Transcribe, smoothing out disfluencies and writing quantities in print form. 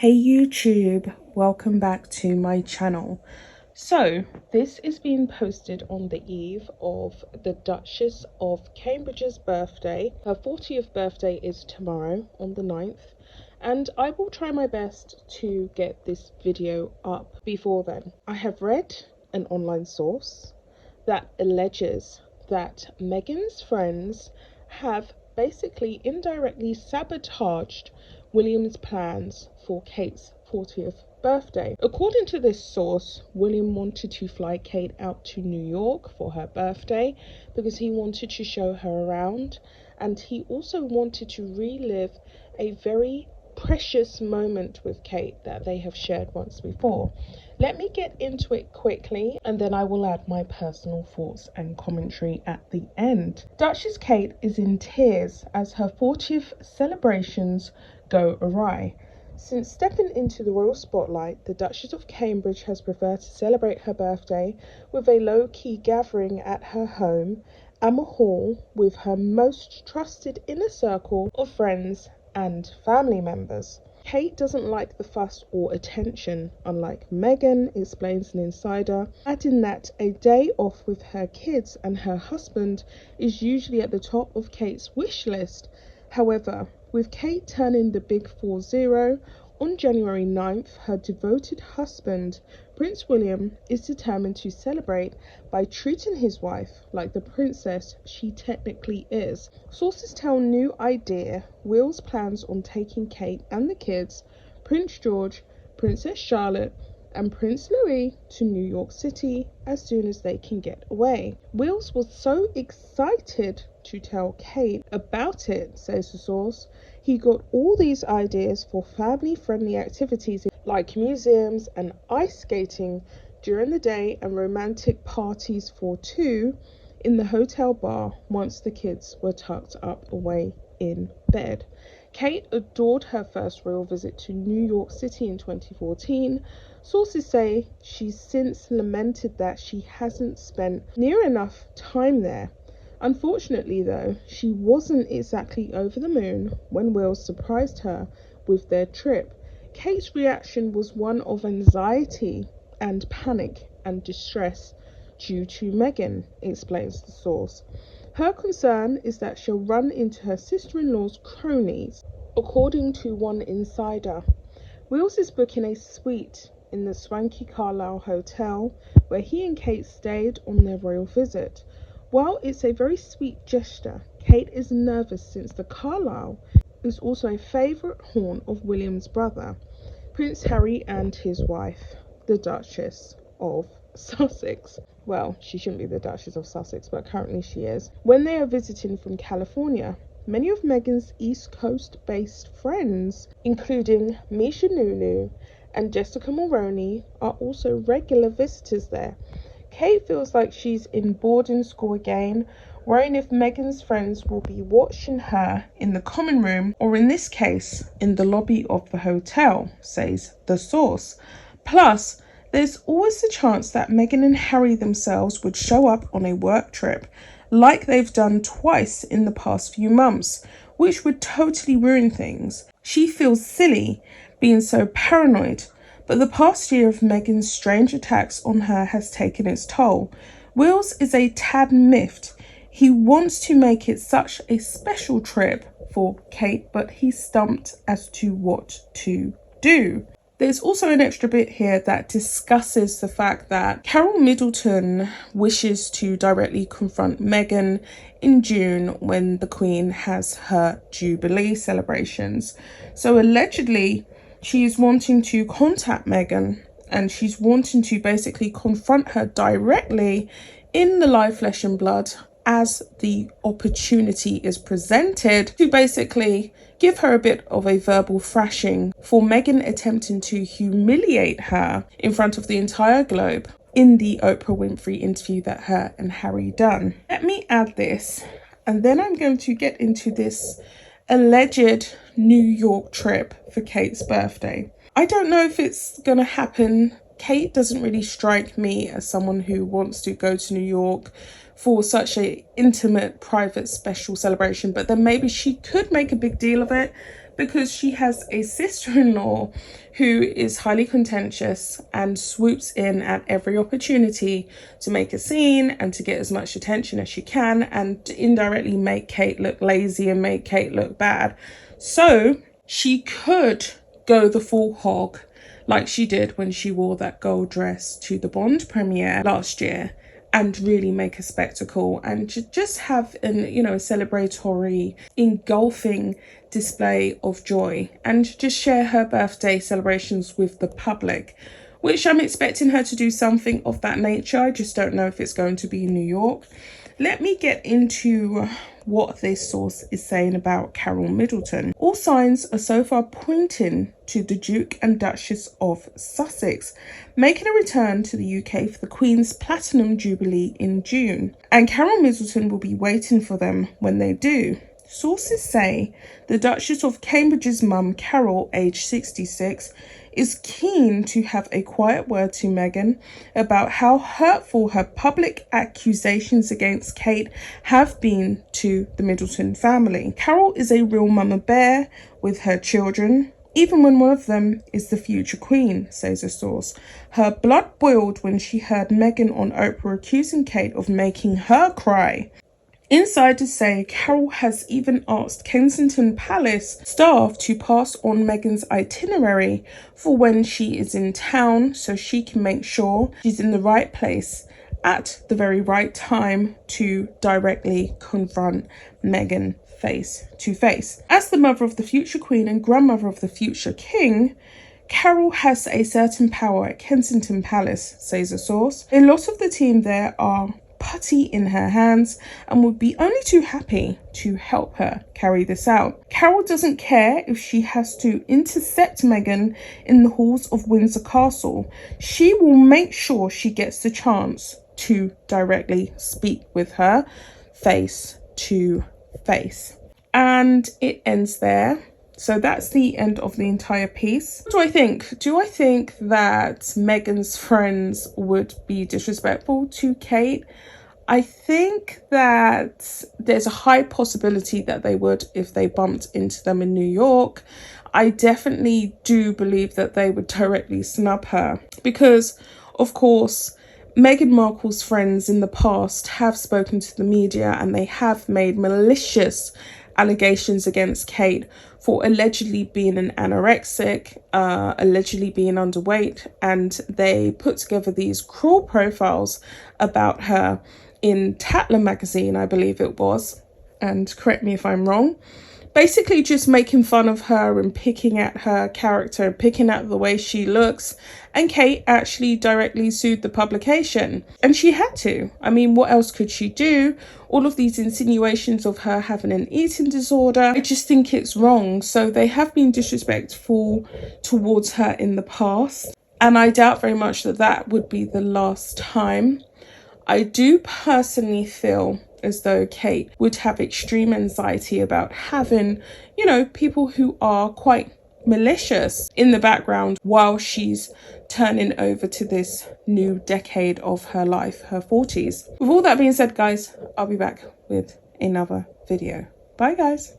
Hey YouTube, welcome back to my channel. So this is being posted on the eve of the Duchess of Cambridge's birthday. Her 40th birthday is tomorrow on the 9th, and I will try my best to get this video up before then. I have read an online source that alleges that Megan's friends have basically indirectly sabotaged William's plans for Kate's 40th birthday. According to this source, William wanted to fly Kate out to New York for her birthday because he wanted to show her around, and he also wanted to relive a very precious moment with Kate that they have shared once before. Let me get into it quickly and then I will add my personal thoughts and commentary at the end. Duchess Kate is in tears as her 40th celebrations go awry. Since stepping into the royal spotlight, the Duchess of Cambridge has preferred to celebrate her birthday with a low-key gathering at her home, Amma Hall, with her most trusted inner circle of friends and family members. Kate doesn't like the fuss or attention, unlike Meghan, explains an insider, adding that a day off with her kids and her husband is usually at the top of Kate's wish list. However, with Kate turning the big 40 on January 9th, her devoted husband, Prince William, is determined to celebrate by treating his wife like the princess she technically is. Sources tell New Idea Will's plans on taking Kate and the kids, Prince George, Princess Charlotte, and Prince Louis to New York City as soon as they can get away. Wills was so excited to tell Kate about it, says the source. He got all these ideas for family-friendly activities like museums and ice skating during the day and romantic parties for two in the hotel bar once the kids were tucked up away in bed. Kate adored her first royal visit to New York City in 2014. Sources say she's since lamented that she hasn't spent near enough time there. Unfortunately though, she wasn't exactly over the moon when Will surprised her with their trip. Kate's reaction was one of anxiety and panic and distress due to Meghan, explains the source. Her concern is that she'll run into her sister-in-law's cronies. According to one insider, Wills is booking a suite in the swanky Carlisle Hotel where he and Kate stayed on their royal visit. While it's a very sweet gesture, Kate is nervous since the Carlisle is also a favourite haunt of William's brother, Prince Harry, and his wife, the Duchess of Sussex. Well, she shouldn't be the Duchess of Sussex, but currently she is. When they are visiting from California, many of Meghan's East Coast-based friends, including Misha Nunu and Jessica Mulroney, are also regular visitors there. Kate feels like she's in boarding school again, worrying if Meghan's friends will be watching her in the common room, or in this case, in the lobby of the hotel, says the source. Plus, there's always the chance that Meghan and Harry themselves would show up on a work trip, like they've done twice in the past few months, which would totally ruin things. She feels silly being so paranoid, but the past year of Meghan's strange attacks on her has taken its toll. Wills is a tad miffed. He wants to make it such a special trip for Kate, but he's stumped as to what to do. There's also an extra bit here that discusses the fact that Carol Middleton wishes to directly confront Meghan in June when the Queen has her Jubilee celebrations. So allegedly, she is wanting to contact Meghan and she's wanting to basically confront her directly in the live flesh and blood as the opportunity is presented, to basically give her a bit of a verbal thrashing for Meghan attempting to humiliate her in front of the entire globe in the Oprah Winfrey interview that her and Harry done. Let me add this, and then I'm going to get into this alleged New York trip for Kate's birthday. I don't know if it's gonna happen. Kate doesn't really strike me as someone who wants to go to New York for such a intimate, private, special celebration, but then maybe she could make a big deal of it because she has a sister-in-law who is highly contentious and swoops in at every opportunity to make a scene and to get as much attention as she can, and to indirectly make Kate look lazy and make Kate look bad. So she could go the full hog like she did when she wore that gold dress to the Bond premiere last year, and really make a spectacle and just have an, you know, a celebratory, engulfing display of joy, and just share her birthday celebrations with the public, which I'm expecting her to do something of that nature. I just don't know if it's going to be in New York. Let me get into what this source is saying about Carol Middleton. All signs are so far pointing to the Duke and Duchess of Sussex making a return to the UK for the Queen's Platinum Jubilee in June, and Carol Middleton will be waiting for them when they do. Sources say the Duchess of Cambridge's mum, Carol, aged 66, is keen to have a quiet word to Meghan about how hurtful her public accusations against Kate have been to the Middleton family. Carol is a real mama bear with her children, even when one of them is the future queen, says a source. Her blood boiled when she heard Meghan on Oprah accusing Kate of making her cry. Insiders say Carol has even asked Kensington Palace staff to pass on Meghan's itinerary for when she is in town, so she can make sure she's in the right place at the very right time to directly confront Meghan face to face. As the mother of the future queen and grandmother of the future king, Carol has a certain power at Kensington Palace, says a source. A lot of the team there are putty in her hands and would be only too happy to help her carry this out. Carol doesn't care if she has to intercept Meghan in the halls of Windsor Castle. She will make sure she gets the chance to directly speak with her face to face. And it ends there. So that's the end of the entire piece. What do I think? Do I think that Meghan's friends would be disrespectful to Kate? I think that there's a high possibility that they would if they bumped into them in New York. I definitely do believe that they would directly snub her because, of course, Meghan Markle's friends in the past have spoken to the media and they have made malicious allegations against Kate for allegedly being an anorexic, allegedly being underweight, and they put together these cruel profiles about her in Tatler magazine, I believe it was, and correct me if I'm wrong. Basically just making fun of her and picking at her character and picking at the way she looks. And Kate actually directly sued the publication. And she had to. I mean, what else could she do? All of these insinuations of her having an eating disorder, I just think it's wrong. So they have been disrespectful towards her in the past. And I doubt very much that that would be the last time. I do personally feel as though Kate would have extreme anxiety about having, you know, people who are quite malicious in the background while she's turning over to this new decade of her life, her 40s. With all that being said, guys, I'll be back with another video. Bye, guys.